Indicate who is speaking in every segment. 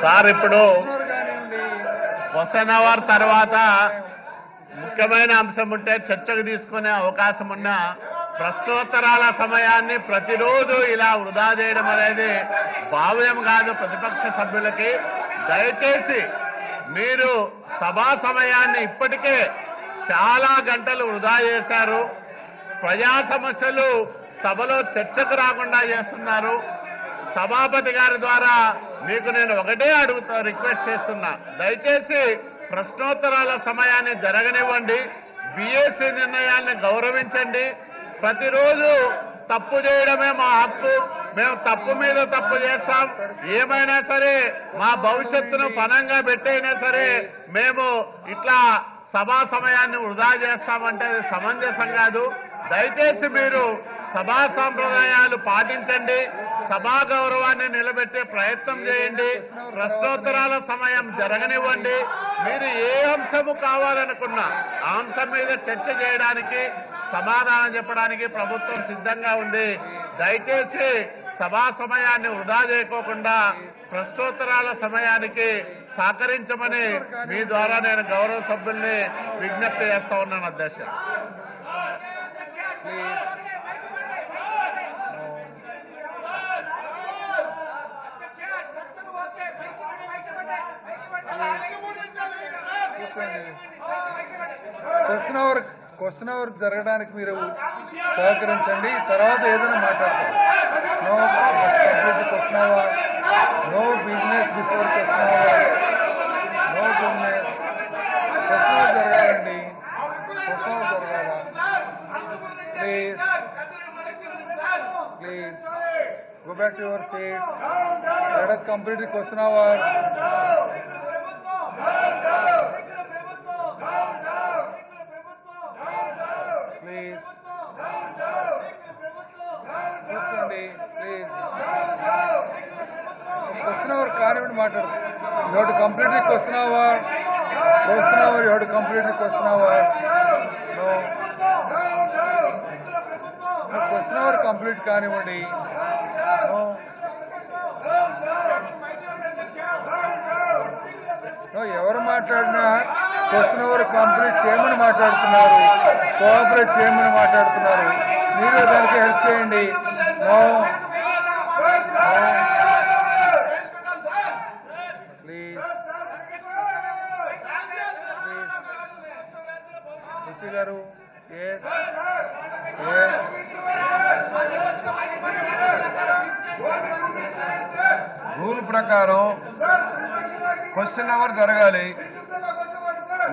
Speaker 1: Sir ఇప్పుడు question hour తర్వాత ముఖ్యమైన అంశం ఉంటే చర్చకు తీసుకునే అవకాశం ఉన్న ప్రశ్నోత్తరాల సమయాన్ని ప్రతిరోజు ఇలా వృధా చేయడం అనేది భావ్యం కాదు. ప్రతిపక్ష సభ్యులకి దయచేసి మీరు సభా సమయాన్ని ఇప్పటికే చాలా గంటలు వృధా చేశారు. ప్రజా సమస్యలు సభలో చర్చకు రాకుండా చేస్తున్నారు. సభాపతి గారి ద్వారా మీకు నేను ఒకటే రిక్వెస్ట్ చేస్తున్నా, దయచేసి ప్రశ్నోత్తరాల సమయాన్ని జరగనివ్వండి. బీఏసీ నిర్ణయాన్ని గౌరవించండి. ప్రతిరోజు తప్పు చేయడమే మా హక్కు. మేము తప్పు మీద తప్పు చేస్తాం. ఏమైనా సరే మా భవిష్యత్తును పణంగా పెట్టైనా సరే మేము ఇట్లా సభా సమయాన్ని వృధా చేస్తామంటే అది సమంజసం కాదు. దయచేసి మీరు సభా సాంప్రదాయాలు పాటించండి. సభా గౌరవాన్ని నిలబెట్టే ప్రయత్నం చేయండి. ప్రశ్నోత్తరాల సమయం జరగనివ్వండి. మీరు ఏ అంశము కావాలనుకున్నా ఆ అంశం మీద చర్చ చేయడానికి, సమాధానం చెప్పడానికి ప్రభుత్వం సిద్ధంగా ఉంది. దయచేసి సభా సమయాన్ని వృధా చేయకోకుండా ప్రశ్నోత్తరాల సమయానికి సహకరించమని మీ ద్వారా నేను గౌరవ సభ్యుల్ని విజ్ఞప్తి చేస్తా ఉన్నాను. అధ్యక్ష,
Speaker 2: క్వశ్చన్ అవర్ జరగడానికి మీరు సహకరించండి. తర్వాత ఏదైనా మాట్లాడతారు. No complete question hour, no business before question hour, no business. Question hour జరగాలండి. క్వశ్చన్ అవర్ జరగాల. Please please go back to your seats. Let us complete the question hour. Please. కూర్చోండి please. Question hour కానివ్వండి మాట్లాడు. You have to complete the question hour. Question hour you have to complete the question hour. No question hour complete కానివ్వండి. ఎవరు మాట్లాడినా question hour complete చేయమని మాట్లాడుతున్నారు, cooperate చేయమని మాట్లాడుతున్నారు. మీరు దానికి హెల్ప్ చేయండి. ప్లీజ్ రుచి గారు.
Speaker 3: రూల్ ప్రకారం క్వశ్చన్ అవర్ జరగాలి.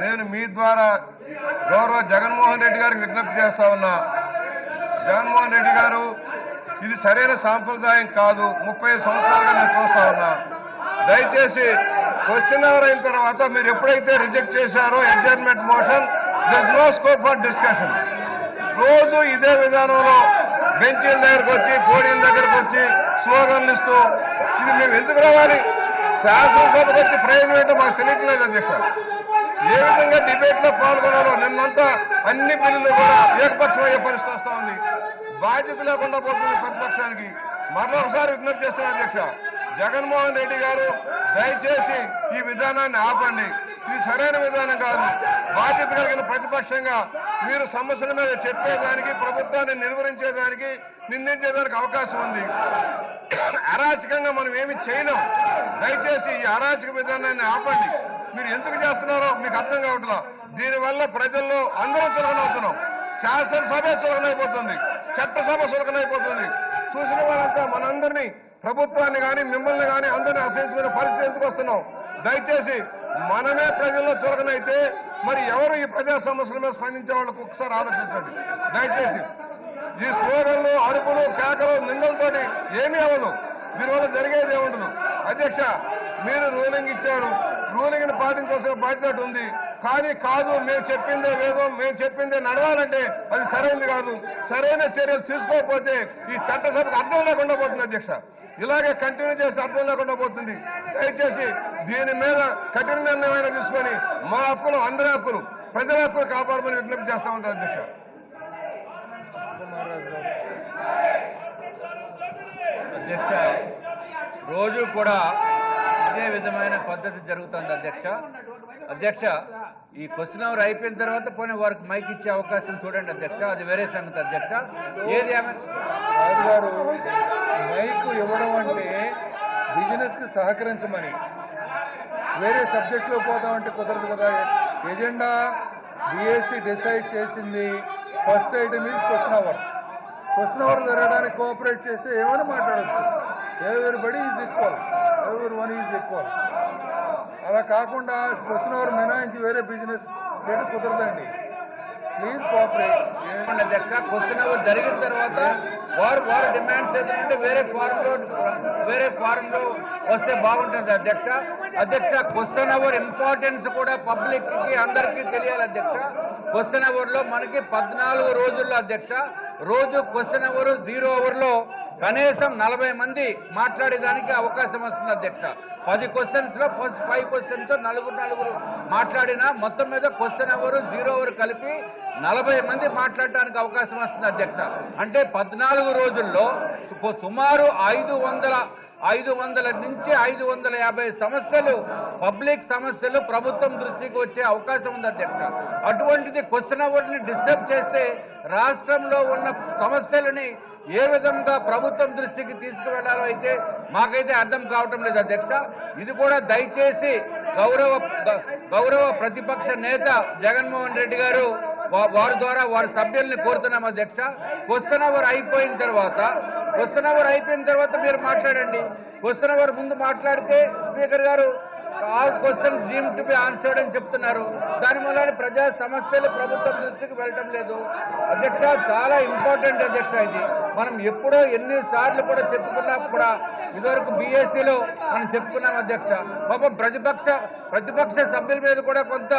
Speaker 3: నేను మీ ద్వారా గౌరవ జగన్మోహన్ రెడ్డి గారికి విజ్ఞప్తి చేస్తా ఉన్నా. జగన్మోహన్ రెడ్డి గారు, ఇది సరైన సాంప్రదాయం కాదు. 30 సంవత్సరాలుగా నేను చూస్తా ఉన్నా. దయచేసి క్వశ్చన్ అవర్ అయిన తర్వాత మీరు ఎప్పుడైతే రిజెక్ట్ చేశారో adjournment motion, there is no scope for discussion. రోజు ఇదే విధానంలో బెంచీల దగ్గరకు వచ్చి, పోడియం దగ్గరకు వచ్చి స్లోగన్లు ఇస్తూ, ఇది మేము ఎందుకు రావాలి? శాసనసభకు వచ్చి ప్రయోజనం ఏంటో మాకు తెలియట్లేదు అధ్యక్ష. ఏ విధంగా డిబేట్ లో పాల్గొనాలో నిన్నంతా అన్ని బిల్లులు కూడా ఏకపక్షమయ్యే పరిస్థితి వస్తా ఉంది. బాధ్యత లేకుండా పోతుంది ప్రతిపక్షానికి. మరొకసారి విజ్ఞప్తి చేస్తున్నా అధ్యక్ష, జగన్మోహన్ రెడ్డి గారు దయచేసి ఈ విధానాన్ని ఆపండి. ఇది సరైన విధానం కాదు. బాధ్యత కలిగిన ప్రతిపక్షంగా మీరు సమస్యల మీద చెప్పేదానికి, ప్రభుత్వాన్ని నిర్వహించేదానికి, నిందించేదానికి అవకాశం ఉంది. అరాచకంగా మనం ఏమి చేయలేం. దయచేసి ఈ అరాచక విధానాన్ని ఆపండి. మీరు ఎందుకు చేస్తున్నారో మీకు అర్థం కావట్లా. దీనివల్ల ప్రజల్లో అందరూ చులకనవుతున్నాం. శాసనసభ చులకనైపోతుంది, చట్టసభ చులకనైపోతుంది. చూసిన వాళ్ళంతా మనందరినీ, ప్రభుత్వాన్ని కానీ మిమ్మల్ని కానీ అందరినీ అసహించుకునే పరిస్థితి ఎందుకు వస్తున్నాం? దయచేసి మనమే ప్రజల్లో చులకనైతే మరి ఎవరు ఈ ప్రజా సమస్యల మీద స్పందించే వాళ్ళకు ఒకసారి ఆలోచించండి. దయచేసి ఈ స్లోగన్లు, అరుపులు, కేకలు, నిందలతోటి ఏమీ అవ్వదు. దీనివల్ల జరిగేది ఏముండదు. అధ్యక్ష, మీరు రూలింగ్ ఇచ్చారు. రూలింగ్ ని పాటించాల్సిన బాధ్యత ఉంది. కానీ కాదు, మేము చెప్పిందే వేదం, మేము చెప్పిందే నడవాలంటే అది సరైనది కాదు. సరైన చర్యలు తీసుకోకపోతే ఈ చట్టసభకు అర్థం లేకుండా పోతుంది అధ్యక్ష. ఇలాగే కంటిన్యూ చేస్తే అర్థం లేకుండా పోతుంది. దయచేసి దీని మీద కఠిన నిర్ణయం తీసుకొని మా హక్కులు, అందరి హక్కులు, ప్రజల హక్కులు కాపాడమని విజ్ఞప్తి చేస్తా ఉంది అధ్యక్ష.
Speaker 4: అధ్యక్ష, రోజు కూడా ఇదే విధమైన పద్ధతి జరుగుతుంది అధ్యక్ష ఈ క్వశ్చన్ అవర్ అయిపోయిన తర్వాత పోనీ వారికి మైక్ ఇచ్చే అవకాశం చూడండి అధ్యక్ష, అది వేరే సంగతి అధ్యక్ష. ఏది
Speaker 2: రాజుగారు మైక్ ఇవ్వడం అంటే బిజినెస్ కి సహకరించమని, వేరే సబ్జెక్ట్లో పోతామంటే కుదరదు కదా. ఎజెండా బీఎస్సీ డిసైడ్ చేసింది, first item is question hour జరగడానికి కోఆపరేట్ చేస్తే ఏమైనా మాట్లాడచ్చు. Everybody is equal, every one is equal. అలా కాకుండా క్వశ్చన్ అవర్ మినహాయించి వేరే బిజినెస్ చేయడం కుదరదండి. Please cooperate.
Speaker 4: క్వశ్చన్ అవర్ జరిగిన తర్వాత వారు డిమాండ్స్ ఏదంటే వేరే ఫారం లో వస్తే బాగుంటుంది అధ్యక్ష. క్వశ్చన్ అవర్ ఇంపార్టెన్స్ కూడా పబ్లిక్ కి అందరికీ తెలియాలి అధ్యక్ష. క్వశ్చన్ అవర్ లో మనకి 14 రోజుల్లో అధ్యక్ష, రోజు క్వశ్చన్ అవర్ 0 అవర్ లో కనీసం 40 మంది మాట్లాడేదానికి అవకాశం వస్తుంది అధ్యక్ష. 10 క్వశ్చన్స్ లో ఫస్ట్ 5 క్వశ్చన్స్ నలుగురు మాట్లాడినా మొత్తం మీద క్వశ్చన్ అవర్ 0 అవర్ కలిపి 40 మంది మాట్లాడటానికి అవకాశం వస్తుంది అధ్యక్ష. అంటే 14 రోజుల్లో సుమారు 500 నుంచి 550 సమస్యలు, పబ్లిక్ సమస్యలు ప్రభుత్వం దృష్టికి వచ్చే అవకాశం ఉంది అధ్యక్ష. అటువంటిది క్వశ్చన్ అవర్ ని డిస్టర్బ్ చేస్తే రాష్ట్రంలో ఉన్న సమస్యలని ఏ విధంగా ప్రభుత్వం దృష్టికి తీసుకువెళ్లాలో అయితే మాకైతే అర్థం కావటం లేదు అధ్యక్ష. ఇది కూడా దయచేసి గౌరవ ప్రతిపక్ష నేత జగన్మోహన్ రెడ్డి గారు వారి ద్వారా వారి సభ్యుల్ని కోరుతున్నాం అధ్యక్ష. క్వశ్చన్ అవర్ అయిపోయిన తర్వాత మీరు మాట్లాడండి. క్వశ్చన్ అవర్ ముందు మాట్లాడితే స్పీకర్ గారు all questions deem to be answered అని చెప్తున్నారు. దానివల్ల ప్రజా సమస్యలు ప్రభుత్వం దృష్టికి వెళ్ళటం లేదు అధ్యక్ష. చాలా ఇంపార్టెంట్ అధ్యక్ష. ఇది మనం ఎప్పుడో ఎన్నిసార్లు కూడా చెప్పుకున్నా కూడా ఇదివరకు బీఎస్సీలో మనం చెప్పుకున్నాం అధ్యక్ష. పాపం ప్రతిపక్ష సభ్యుల మీద కూడా కొంత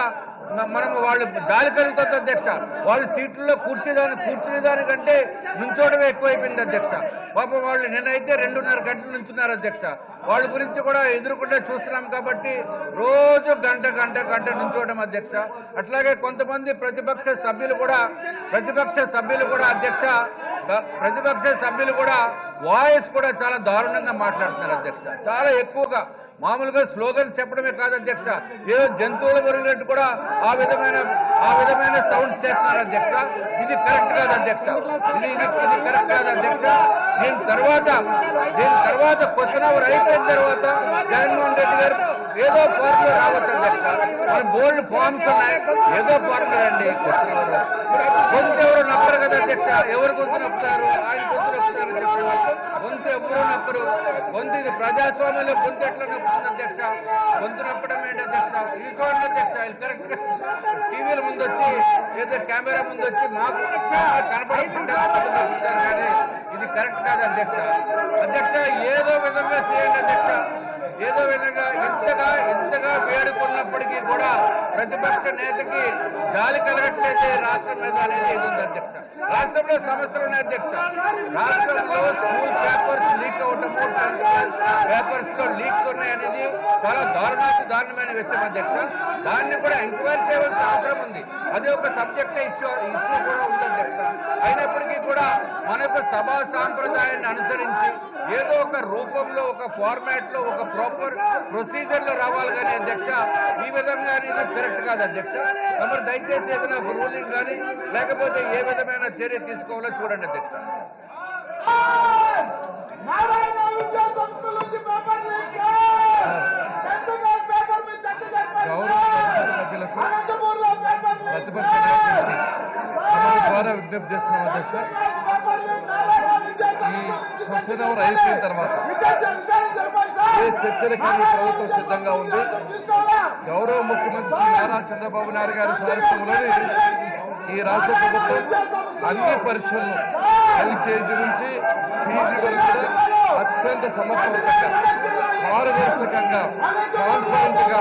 Speaker 4: మనం వాళ్ళు గాలి కలుగుతుంది అధ్యక్ష. వాళ్ళు సీట్లలో కూర్చునే దానికంటే నుంచోవడమే ఎక్కువైపోయింది అధ్యక్ష. పాపం వాళ్ళు నిన్నైతే 2.5 గంటలు నుంచున్నారు అధ్యక్ష. వాళ్ళ గురించి కూడా ఎదురుకుండా చూస్తున్నాం కాబట్టి రోజు గంట నుంచోవడం అధ్యక్ష. అట్లాగే కొంతమంది ప్రతిపక్ష సభ్యులు కూడా వాయిస్ కూడా చాలా దారుణంగా మాట్లాడుతున్నారు అధ్యక్ష. చాలా ఎక్కువగా మామూలుగా స్లోగన్స్ చెప్పడమే కాదు అధ్యక్ష, ఏదో జంతువులు మురిగినట్టు కూడా ఆ విధమైన సౌండ్స్ చేస్తున్నారు అధ్యక్ష. ఇది కరెక్ట్ కాదు అధ్యక్ష. ఇది కరెక్ట్ కాదు అధ్యక్ష. దీని తర్వాత క్వశ్చన్ అవర్ అయిపోయిన తర్వాత జగన్మోహన్ రెడ్డి గారు ఏదో ఫార్ములా రావచ్చు అధ్యక్ష. మన బోల్డ్ ఫార్మ్స్ ఉన్నాయి, ఏదో ఫార్ములా అండి. గొంతు ఎవరు నప్పరు కదా అధ్యక్ష. ఎవరు గొంతు నప్పుతారు? ఆయన గొంతు నప్పుతారు. గొంతు ఎవరు నప్పరు. ఇది ప్రజాస్వామ్యంలో గొంతు ఎట్లా నప్పుతుంది అధ్యక్ష? గొంతు నప్పడం ఏంటి అధ్యక్ష? ఇది చూడండి అధ్యక్ష. ఇది కరెక్ట్ గా టీవీల ముందు వచ్చి ఏదో కెమెరా ముందు వచ్చి మాకు కనపడకుండా నప్పుతారు, కానీ ఇది కరెక్ట్ కాదు అధ్యక్ష. ఏదో విధంగా చేయండి అధ్యక్ష. ఏదో విధంగా ఇంతగా వేడుకున్నప్పటికీ కూడా ప్రతిపక్ష నేతకి జాలి కలగట్లేదు రాష్ట్రం మీద అనేది ఇది ఉంది అధ్యక్ష. రాష్ట్రంలో సమస్యలు ఉన్నాయి అధ్యక్ష. రాష్ట్రంలో స్కూల్ పేపర్స్ లీక్ అవటము, 10th క్లాస్ పేపర్స్ లో లీక్స్ ఉన్నాయనేది చాలా దారుణమైన విషయం అధ్యక్ష. దాన్ని కూడా ఎంక్వైరీ చేయవలసిన అవసరం ఉంది. అది ఒక సబ్జెక్ట్ ఇష్యూ కూడా ఉంది అధ్యక్ష. అయినప్పటికీ కూడా మన యొక్క సభా సాంప్రదాయాన్ని అనుసరించి ఏదో ఒక రూపంలో, ఒక ఫార్మాట్ లో, ఒక ప్రాపర్ ప్రొసీజర్ లో రావాలి కానీ అధ్యక్ష ఈ విధంగా అనేది కరెక్ట్ కాదు అధ్యక్ష. మరి దయచేసి ఏదైనా రూలింగ్ కానీ లేకపోతే ఏ విధమైన చర్య తీసుకోవాలో చూడండి అధ్యక్ష.
Speaker 2: సభ్యులకు ప్రతిపక్ష ద్వారా విజ్ఞప్తి చేస్తున్నాం అధ్యక్ష. ఈ క్వశ్చన్ అవర్ అయిపోయిన తర్వాత ఏ చర్చలకైనా ప్రభుత్వం సిద్ధంగా ఉంది. గౌరవ ముఖ్యమంత్రి శ్రీ నారా చంద్రబాబు నాయుడు గారి సారథ్యంలోని ఈ రాష్ట్ర ప్రభుత్వం అన్ని పరీక్షలను ఎల్కేజీ నుంచి పీజీ వరకు అత్యంత సమర్థవంతంగా, పారదర్శకంగా, ట్రాన్స్పరెంట్ గా,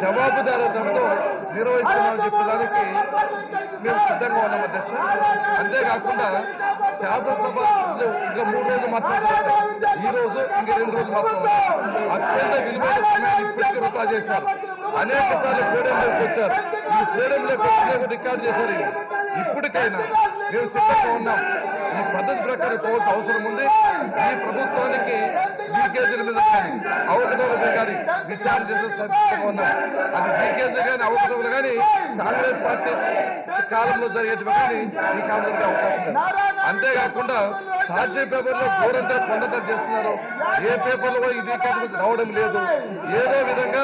Speaker 2: జవాబుదారీతనంతో నిర్వహిస్తున్నామని చెప్పడానికి మేము సిద్ధంగా ఉన్నాం అధ్యక్ష. అంతేకాకుండా శాసనసభ ఇంకా 3 రోజులు మాత్రం, ఈ రోజు ఇంకా 2 రోజులు మాత్రం అత్యంత విలువైన సమయాన్ని ఇప్పటికీ వృధా చేశారు. అనేక సార్లు ఫ్రీడంలోకి వచ్చారు. ఈ ఫ్రీడంలోకి వచ్చి రికార్డు చేశారు. ఇప్పటికైనా మేము సిద్ధంగా ఉన్నాం. ఈ పద్ధతి ప్రకారం పోవాల్సిన అవసరం ఉంది. ఈ ప్రభుత్వానికి ఈ లీకేజీల మీద కానీ అవకతవకలు కానీ విచారణ చేసే సంసిద్ధంగా ఉన్నాం. అది లీకేజీలు కానీ అవకతవకలు కానీ కాంగ్రెస్ పార్టీ కాలంలో జరిగేటివి కానీ ఈ కాలంలో అవకాశం లేదు. అంతేకాకుండా సాక్షి పేపర్లో ఘోరంతా కొండతలు చేస్తున్నారు. ఏ పేపర్లో కూడా ఈ లీకేజ్ రావడం లేదు. ఏదో విధంగా